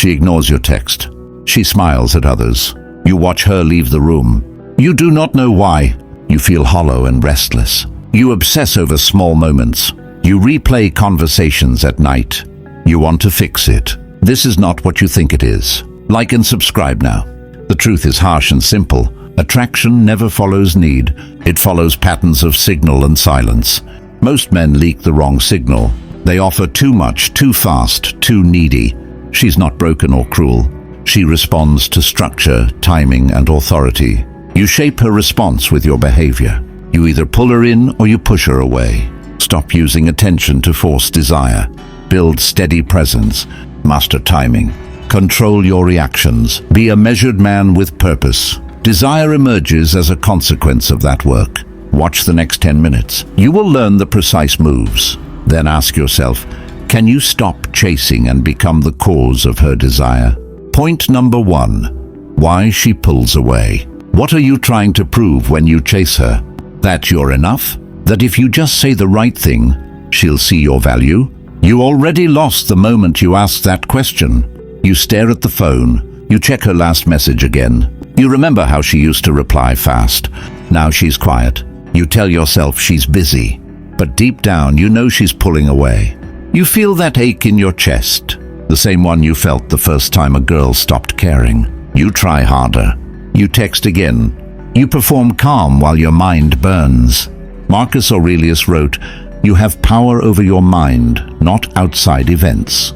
She ignores your text. She smiles at others. You watch her leave the room. You do not know why. You feel hollow and restless. You obsess over small moments. You replay conversations at night. You want to fix it. This is not what you think it is. Like and subscribe now. The truth is harsh and simple. Attraction never follows need. It follows patterns of signal and silence. Most men leak the wrong signal. They offer too much, too fast, too needy. She's not broken or cruel. She responds to structure, timing, and authority. You shape her response with your behavior. You either pull her in or you push her away. Stop using attention to force desire. Build steady presence. Master timing. Control your reactions. Be a measured man with purpose. Desire emerges as a consequence of that work. Watch the next 10 minutes. You will learn the precise moves. Then ask yourself, can you stop chasing and become the cause of her desire? Point number 1. Why she pulls away. What are you trying to prove when you chase her? That you're enough? That if you just say the right thing, she'll see your value? You already lost the moment you ask that question. You stare at the phone. You check her last message again. You remember how she used to reply fast. Now she's quiet. You tell yourself she's busy. But deep down, you know she's pulling away. You feel that ache in your chest. The same one you felt the first time a girl stopped caring. You try harder. You text again. You perform calm while your mind burns. Marcus Aurelius wrote, "You have power over your mind, not outside events."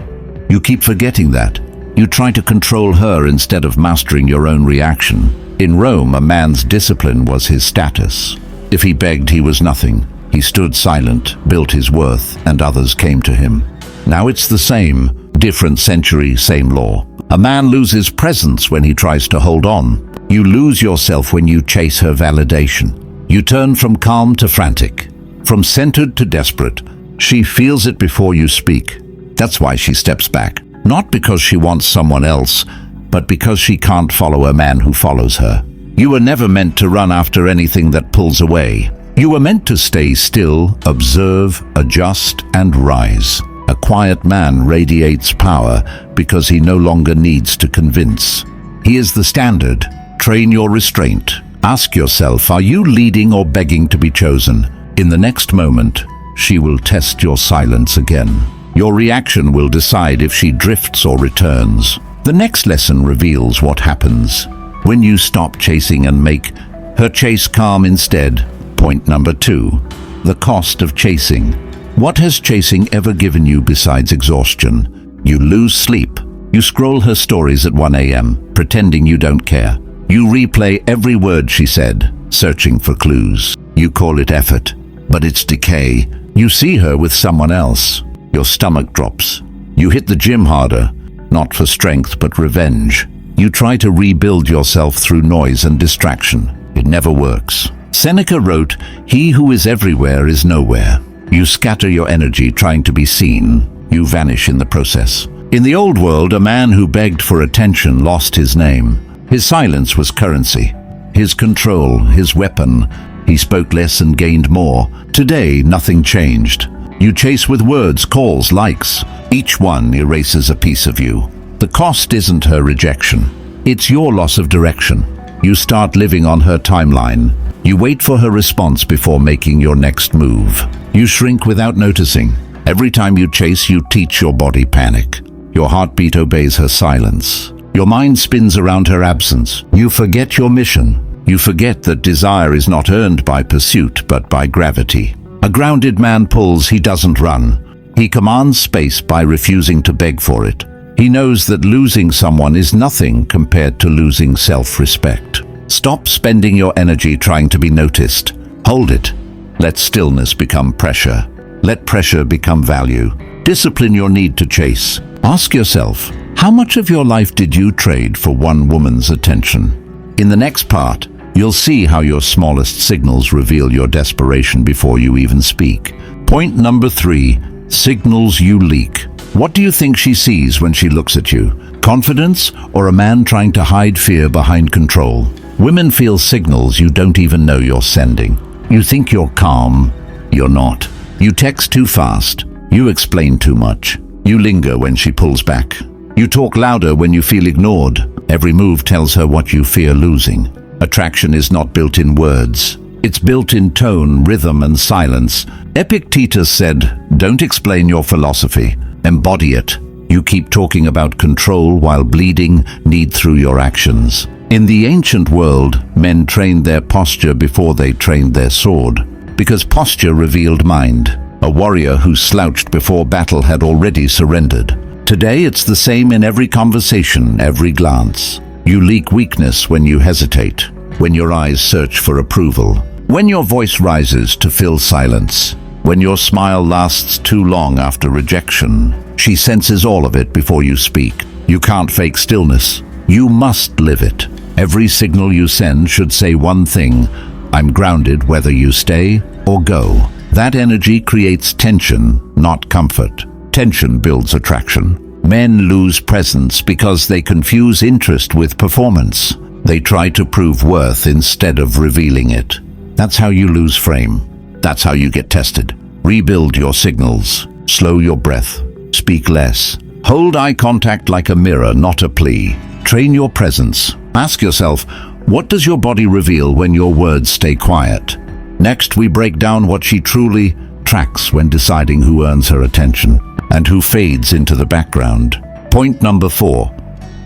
You keep forgetting that. You try to control her instead of mastering your own reaction. In Rome, a man's discipline was his status. If he begged, he was nothing. He stood silent, built his worth, and others came to him. Now it's the same. Different century, same law. A man loses presence when he tries to hold on. You lose yourself when you chase her validation. You turn from calm to frantic, from centered to desperate. She feels it before you speak. That's why she steps back. Not because she wants someone else, but because she can't follow a man who follows her. You were never meant to run after anything that pulls away. You were meant to stay still, observe, adjust, and rise. A quiet man radiates power because he no longer needs to convince. He is the standard. Train your restraint. Ask yourself, are you leading or begging to be chosen? In the next moment, she will test your silence again. Your reaction will decide if she drifts or returns. The next lesson reveals what happens when you stop chasing and make her chase calm instead. Point number 2. The cost of chasing. What has chasing ever given you besides exhaustion? You lose sleep. You scroll her stories at 1 a.m., pretending you don't care. You replay every word she said, searching for clues. You call it effort, but it's decay. You see her with someone else. Your stomach drops. You hit the gym harder, not for strength but revenge. You try to rebuild yourself through noise and distraction. It never works. Seneca wrote, "He who is everywhere is nowhere." You scatter your energy trying to be seen. You vanish in the process. In the old world, a man who begged for attention lost his name. His silence was currency. His control, his weapon. He spoke less and gained more. Today, nothing changed. You chase with words, calls, likes. Each one erases a piece of you. The cost isn't her rejection. It's your loss of direction. You start living on her timeline. You wait for her response before making your next move. You shrink without noticing. Every time you chase, you teach your body panic. Your heartbeat obeys her silence. Your mind spins around her absence. You forget your mission. You forget that desire is not earned by pursuit, but by gravity. A grounded man pulls, he doesn't run. He commands space by refusing to beg for it. He knows that losing someone is nothing compared to losing self-respect. Stop spending your energy trying to be noticed. Hold it. Let stillness become pressure. Let pressure become value. Discipline your need to chase. Ask yourself, how much of your life did you trade for one woman's attention? In the next part, you'll see how your smallest signals reveal your desperation before you even speak. Point number 3, signals you leak. What do you think she sees when she looks at you? Confidence or a man trying to hide fear behind control? Women feel signals you don't even know you're sending. You think you're calm, you're not. You text too fast. You explain too much. You linger when she pulls back. You talk louder when you feel ignored. Every move tells her what you fear losing. Attraction is not built in words. It's built in tone, rhythm, and silence. Epictetus said, "Don't explain your philosophy. Embody it." You keep talking about control while bleeding need through your actions. In the ancient world, men trained their posture before they trained their sword, because posture revealed mind. A warrior who slouched before battle had already surrendered. Today, it's the same in every conversation, every glance. You leak weakness when you hesitate, when your eyes search for approval, when your voice rises to fill silence, when your smile lasts too long after rejection. She senses all of it before you speak. You can't fake stillness. You must live it. Every signal you send should say one thing: I'm grounded whether you stay or go. That energy creates tension, not comfort. Tension builds attraction. Men lose presence because they confuse interest with performance. They try to prove worth instead of revealing it. That's how you lose frame. That's how you get tested. Rebuild your signals. Slow your breath. Speak less. Hold eye contact like a mirror, not a plea. Train your presence. Ask yourself, what does your body reveal when your words stay quiet? Next, we break down what she truly tracks when deciding who earns her attention and who fades into the background. Point number 4.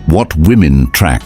What women track.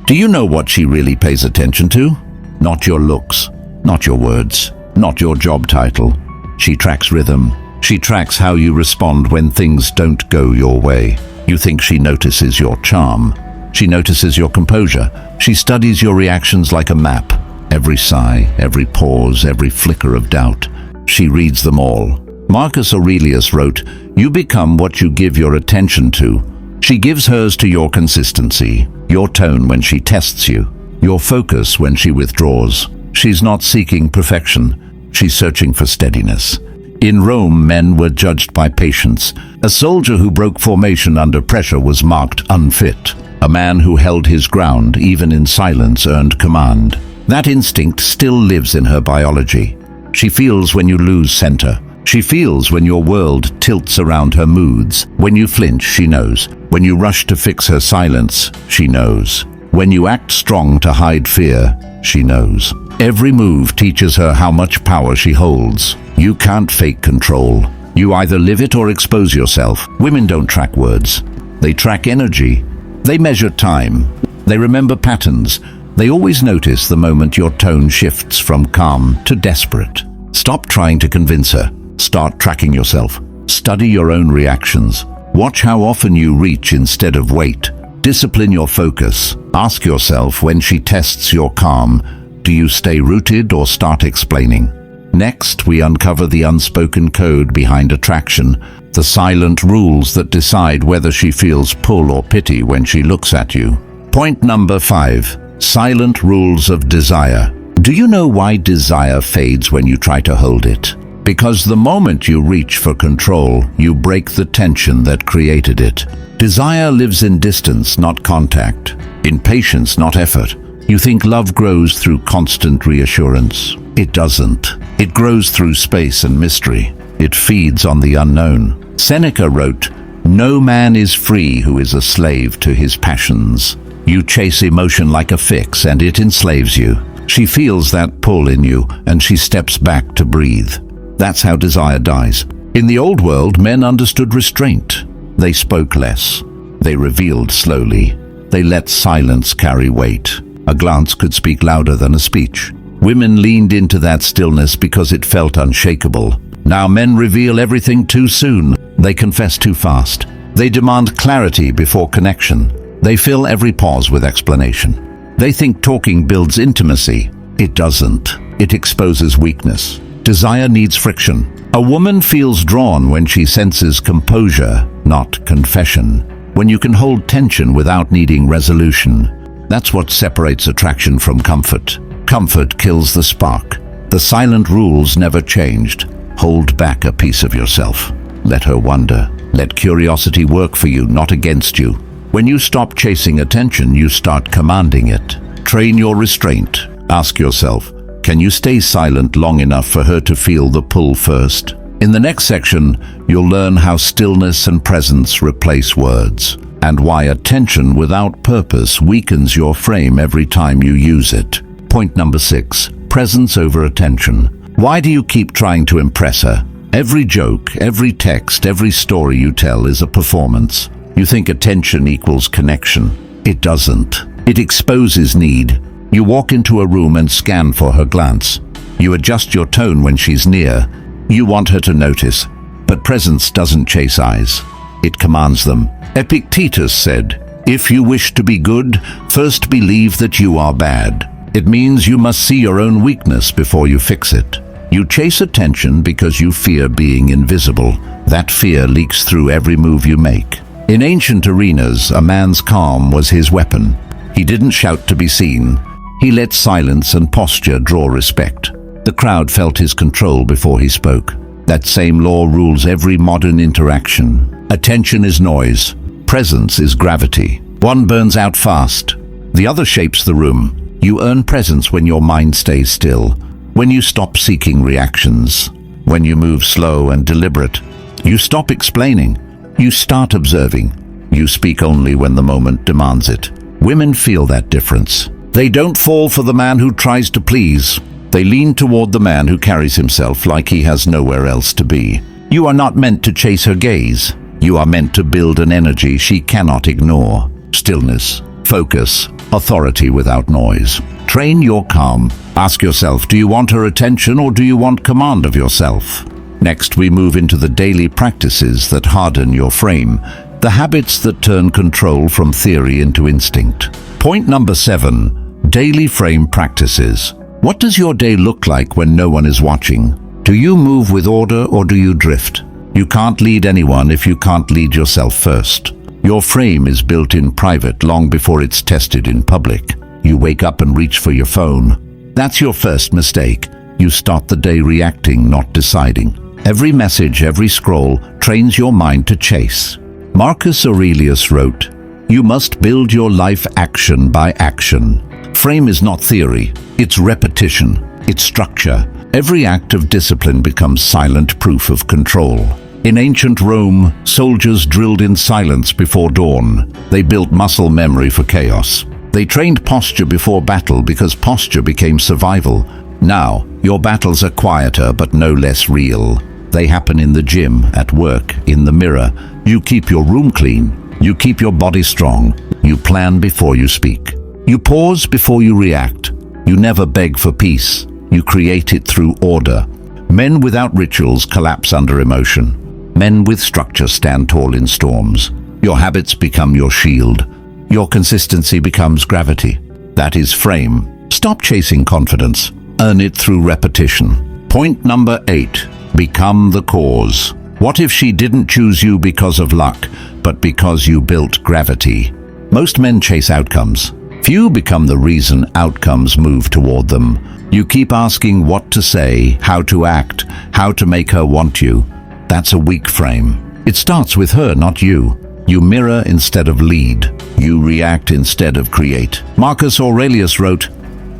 Do you know what she really pays attention to? Not your looks, not your words, not your job title. She tracks rhythm. She tracks how you respond when things don't go your way. You think she notices your charm. She notices your composure. She studies your reactions like a map. Every sigh, every pause, every flicker of doubt. She reads them all. Marcus Aurelius wrote, "You become what you give your attention to." She gives hers to your consistency, your tone when she tests you, your focus when she withdraws. She's not seeking perfection. She's searching for steadiness. In Rome, men were judged by patience. A soldier who broke formation under pressure was marked unfit. A man who held his ground, even in silence, earned command. That instinct still lives in her biology. She feels when you lose center. She feels when your world tilts around her moods. When you flinch, she knows. When you rush to fix her silence, she knows. When you act strong to hide fear, she knows. Every move teaches her how much power she holds. You can't fake control. You either live it or expose yourself. Women don't track words. They track energy. They measure time. They remember patterns. They always notice the moment your tone shifts from calm to desperate. Stop trying to convince her. Start tracking yourself. Study your own reactions. Watch how often you reach instead of wait. Discipline your focus. Ask yourself when she tests your calm, do you stay rooted or start explaining? Next, we uncover the unspoken code behind attraction, the silent rules that decide whether she feels pull or pity when she looks at you. Point number 5. Silent rules of desire. Do you know why desire fades when you try to hold it? Because the moment you reach for control, you break the tension that created it. Desire lives in distance, not contact. In patience, not effort. You think love grows through constant reassurance. It doesn't. It grows through space and mystery. It feeds on the unknown. Seneca wrote, "No man is free who is a slave to his passions." You chase emotion like a fix and it enslaves you. She feels that pull in you and she steps back to breathe. That's how desire dies. In the old world, men understood restraint. They spoke less. They revealed slowly. They let silence carry weight. A glance could speak louder than a speech. Women leaned into that stillness because it felt unshakable. Now men reveal everything too soon. They confess too fast. They demand clarity before connection. They fill every pause with explanation. They think talking builds intimacy. It doesn't. It exposes weakness. Desire needs friction. A woman feels drawn when she senses composure, not confession. When you can hold tension without needing resolution. That's what separates attraction from comfort. Comfort kills the spark. The silent rules never changed. Hold back a piece of yourself. Let her wonder. Let curiosity work for you, not against you. When you stop chasing attention, you start commanding it. Train your restraint. Ask yourself, can you stay silent long enough for her to feel the pull first? In the next section, you'll learn how stillness and presence replace words. and why attention without purpose weakens your frame every time you use it. Point number 6. Presence over attention. Why do you keep trying to impress her? Every joke, every text, every story you tell is a performance. You think attention equals connection. It doesn't. It exposes need. You walk into a room and scan for her glance. You adjust your tone when she's near. You want her to notice. But presence doesn't chase eyes. It commands them. Epictetus said, "If you wish to be good, first believe that you are bad." It means you must see your own weakness before you fix it. You chase attention because you fear being invisible. That fear leaks through every move you make. In ancient arenas, a man's calm was his weapon. He didn't shout to be seen. He let silence and posture draw respect. The crowd felt his control before he spoke. That same law rules every modern interaction. Attention is noise. Presence is gravity. One burns out fast. The other shapes the room. You earn presence when your mind stays still. When you stop seeking reactions. When you move slow and deliberate. You stop explaining. You start observing. You speak only when the moment demands it. Women feel that difference. They don't fall for the man who tries to please. They lean toward the man who carries himself like he has nowhere else to be. You are not meant to chase her gaze. You are meant to build an energy she cannot ignore. Stillness, focus, authority without noise. Train your calm. Ask yourself, do you want her attention or do you want command of yourself? Next, we move into the daily practices that harden your frame, the habits that turn control from theory into instinct. Point number 7, daily frame practices. What does your day look like when no one is watching? Do you move with order or do you drift? You can't lead anyone if you can't lead yourself first. Your frame is built in private long before it's tested in public. You wake up and reach for your phone. That's your first mistake. You start the day reacting, not deciding. Every message, every scroll trains your mind to chase. Marcus Aurelius wrote, "You must build your life action by action." Frame is not theory, it's repetition, it's structure. Every act of discipline becomes silent proof of control. In ancient Rome, soldiers drilled in silence before dawn. They built muscle memory for chaos. They trained posture before battle because posture became survival. Now, your battles are quieter but no less real. They happen in the gym, at work, in the mirror. You keep your room clean. You keep your body strong. You plan before you speak. You pause before you react. You never beg for peace. You create it through order. Men without rituals collapse under emotion. Men with structure stand tall in storms. Your habits become your shield. Your consistency becomes gravity. That is frame. Stop chasing confidence. Earn it through repetition. Point number 8. Become the cause. What if she didn't choose you because of luck, but because you built gravity? Most men chase outcomes. Few become the reason outcomes move toward them. You keep asking what to say, how to act, how to make her want you. That's a weak frame. It starts with her, not you. You mirror instead of lead. You react instead of create. Marcus Aurelius wrote,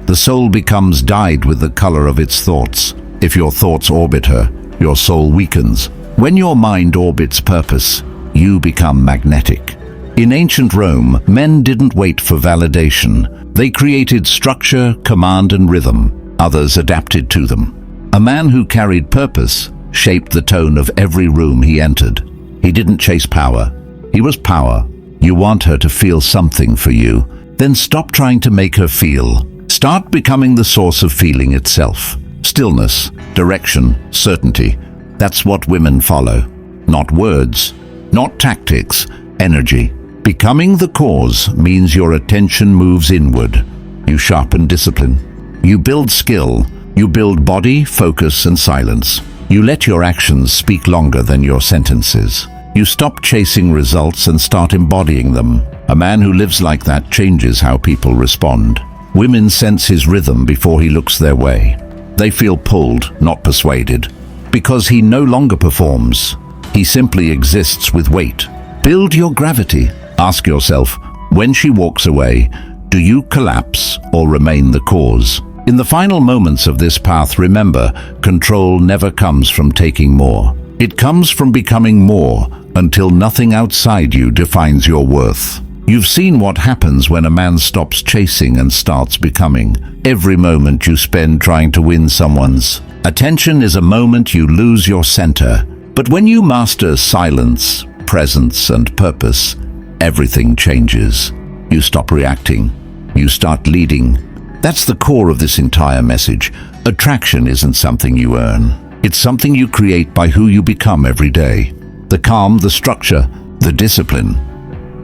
"The soul becomes dyed with the color of its thoughts." If your thoughts orbit her, your soul weakens. When your mind orbits purpose, you become magnetic. In ancient Rome, men didn't wait for validation. They created structure, command, and rhythm. Others adapted to them. A man who carried purpose shaped the tone of every room he entered. He didn't chase power. He was power. You want her to feel something for you. Then stop trying to make her feel. Start becoming the source of feeling itself. Stillness, direction, certainty. That's what women follow. Not words, not tactics, energy. Becoming the cause means your attention moves inward. You sharpen discipline. You build skill. You build body, focus, and silence. You let your actions speak longer than your sentences. You stop chasing results and start embodying them. A man who lives like that changes how people respond. Women sense his rhythm before he looks their way. They feel pulled, not persuaded. Because he no longer performs. He simply exists with weight. Build your gravity. Ask yourself, when she walks away, do you collapse or remain the cause? In the final moments of this path, remember, control never comes from taking more. It comes from becoming more until nothing outside you defines your worth. You've seen what happens when a man stops chasing and starts becoming. Every moment you spend trying to win someone's attention is a moment you lose your center. But when you master silence, presence, and purpose, everything changes. You stop reacting. You start leading. That's the core of this entire message. Attraction isn't something you earn. It's something you create by who you become every day. The calm, the structure, the discipline.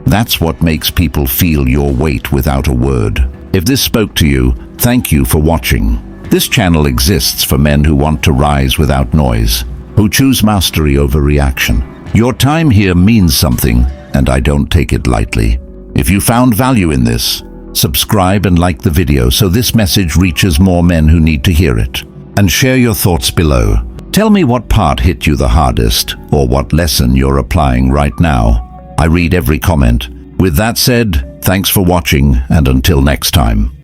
That's what makes people feel your weight without a word. If this spoke to you, thank you for watching. This channel exists for men who want to rise without noise, who choose mastery over reaction. Your time here means something, and I don't take it lightly. If you found value in this, subscribe and like the video so this message reaches more men who need to hear it. And share your thoughts below. Tell me what part hit you the hardest, or what lesson you're applying right now. I read every comment. With that said, thanks for watching, and until next time.